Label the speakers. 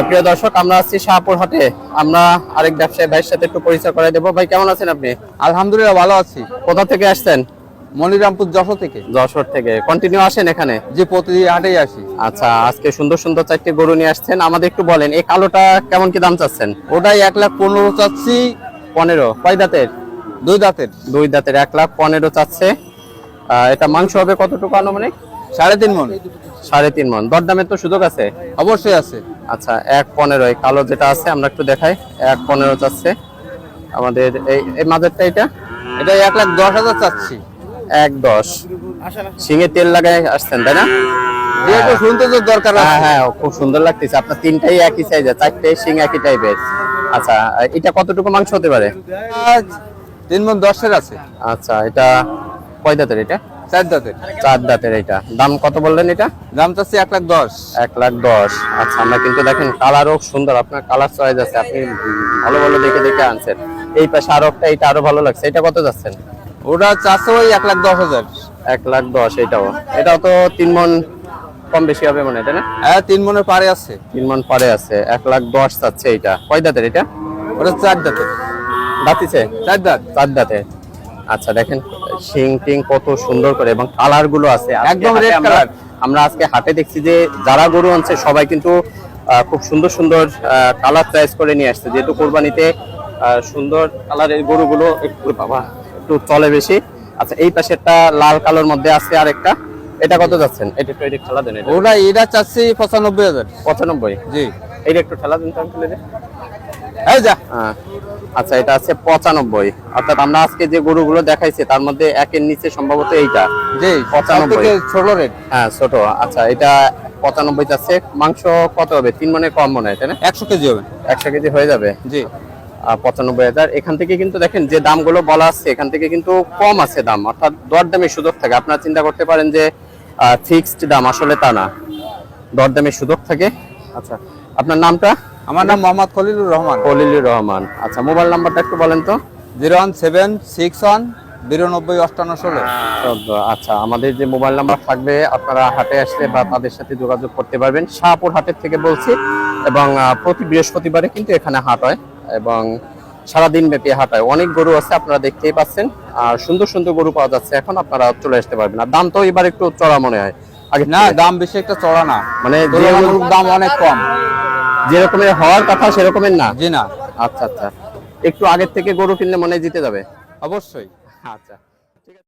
Speaker 1: প্রিয় দর্শক, আমরা আছি শাহপুর হাটে। আমরা আরেক ব্যবসায়ী ভাইয়ের সাথে একটু পরিচয় করে দেবো। ভাই, কেমন আছেন আপনি?
Speaker 2: আলহামদুলিল্লাহ ভালো আছি।
Speaker 1: কোথা থেকে আসছেন?
Speaker 2: মনিরামপুর যশোর থেকে।
Speaker 1: যশোর থেকে কন্টিনিউ আসেন এখানে?
Speaker 2: যে প্রতিদিন হাটেই আসি।
Speaker 1: আচ্ছা, আজকে সুন্দর সুন্দর 4টি গরু নিয়ে আসছেন। আমাদের একটু বলেন, এই কালোটা কেমন কি দাম চাচ্ছেন?
Speaker 2: ওটাই 1,15,000 চাচ্ছি।
Speaker 1: 15? কয় দাঁতের?
Speaker 2: 2 দাঁতের।
Speaker 1: 2 দাঁতের 1,15,000 চাচ্ছে। এটা মাংস হবে কতটুকু আনুমানিক?
Speaker 2: 3.5 মণ।
Speaker 1: 3.5 মণ। দরদামের তো সুযোগ আছে?
Speaker 2: অবশ্যই আছে।
Speaker 1: আচ্ছা, 1,15 এই কালো যেটা আছে আমরা একটু দেখাই। 1,15 চাচ্ছে আমাদের। এই মাঝেরটা এটা
Speaker 2: 1,10,000 চাচ্ছি।
Speaker 1: 1,10। শিঙে তেল লাগাই আসছেন তাই না?
Speaker 2: যেহেতু শুনতে তো দরকার আছে।
Speaker 1: হ্যাঁ হ্যাঁ, খুব সুন্দর লাগতেছে। আপনার তিনটাই একই সাইজের, 4টে শিং একই টাইপের। আচ্ছা, এটা কতটুকু মাংস হতে পারে?
Speaker 2: 3 মণ 10-এর আছে।
Speaker 1: আচ্ছা, এটা কয় দাঁতের? এটা
Speaker 2: 4 দাঁতের।
Speaker 1: 4 দাঁতের। এটা দাম কত বললেন? এটা
Speaker 2: দাম চাচ্ছি 1,10,000।
Speaker 1: 1,10,000। আচ্ছা, আমরা কিন্তু দেখেন কালারও সুন্দর, আপনার কালার চয়েস আছে, আপনি ভালো ভালো দেখে দেখে আনছেন। এই পাশে আরো একটা, এটা আরো ভালো লাগছে। এটা কত যাচ্ছেন?
Speaker 2: ওটা চাচ্ছে ওই 1,10,000।
Speaker 1: 1,10,000। এটাও তো 3 মণ কম বেশি হবে মনে হয়, তাই না?
Speaker 2: হ্যাঁ, 3 মণের পারে আছে।
Speaker 1: 3 মণ পারে আছে। 1,10,000 চাচ্ছে। এটা কয় দাঁতের? এটা
Speaker 2: ওটা 4 দাঁতের।
Speaker 1: দাঁতিছে?
Speaker 2: 4 দাঁত।
Speaker 1: 4 দাঁতের। আচ্ছা, দেখেন শিং টিং কত সুন্দর করে, এবং কালার গুলো আছে
Speaker 2: একদম রেড কালার।
Speaker 1: আমরা আজকে হাটে দেখছি যে যারা গরু আনছে সবাই কিন্তু খুব সুন্দর সুন্দর কালার চয়েস করে নিয়ে আসছে, যেহেতু কোরবানিতে সুন্দর কালারের গরুগুলো একটু চলে বেশি। আচ্ছা, এই পাশে একটা লাল কালোর মধ্যে আছে আরেকটা। এটা কত যাচ্ছেন? এটা একটু ঠেলা দেন।
Speaker 2: এটা চাচ্ছি 95,000।
Speaker 1: 95?
Speaker 2: জি।
Speaker 1: এটা একটু ঠেলা দেন তো আঙ্কেল।
Speaker 2: এই যা।
Speaker 1: আচ্ছা, এটা আছে 95। অর্থাৎ আমরা আজকে যে গরুগুলো দেখাইছি তার মধ্যে একের নিচে সম্ভবত এইটা।
Speaker 2: জি,
Speaker 1: 95।
Speaker 2: ছোট রেট।
Speaker 1: হ্যাঁ, ছোট। আচ্ছা, এটা 95 যাচ্ছে। মাংস কত হবে? 3 মণের কম মনে হয়, তাই না?
Speaker 2: 100 কেজি হবে।
Speaker 1: 100 কেজি হয়ে যাবে।
Speaker 2: জি।
Speaker 1: 95,000। এখান থেকে কিন্তু দেখেন যে দামগুলো বলা আছে, এখান থেকে কিন্তু কম আছে দাম, অর্থাৎ দরদামের সুযোগ থাকে। আপনারা চিন্তা করতে পারেন যে ফিক্সড দাম, আসলে তা না, দরদামের সুযোগ থাকে। আচ্ছা, আপনার নামটা?
Speaker 2: আমার নাম মোহাম্মদ খলিলুর রহমান।
Speaker 1: খলিলুর রহমান। আচ্ছা, মোবাইল নাম্বারটা একটু বলেন তো।
Speaker 2: 01761929816।
Speaker 1: আচ্ছা, আমাদের যে মোবাইল নাম্বার থাকবে, আপনারা হাটে আসলে বা তাদের সাথে যোগাযোগ করতে পারবেন। শাহপুর হাটের থেকে বলছি, এবং প্রতি বৃহস্পতিবারে কিন্তু এখানে হাট হয়, এবং সারাদিন ব্যাপী হাট হয়। অনেক গরু আছে, আপনারা দেখতেই পাচ্ছেন। আর সুন্দর সুন্দর গরু পাওয়া যাচ্ছে এখন, আপনারা চলে আসতে পারবেন। আর দাম তো এবার একটু চড়া মনে হয়। আগে
Speaker 2: না, দাম বেশি একটা চড়া না,
Speaker 1: মানে
Speaker 2: দাম অনেক কম।
Speaker 1: যেরকমের হওয়ার কথা সেরকমের না?
Speaker 2: জি না।
Speaker 1: আচ্ছা আচ্ছা, একটু আগের থেকে গরু কিনলে মনে হয় জিতে যাবে।
Speaker 2: অবশ্যই।
Speaker 1: আচ্ছা।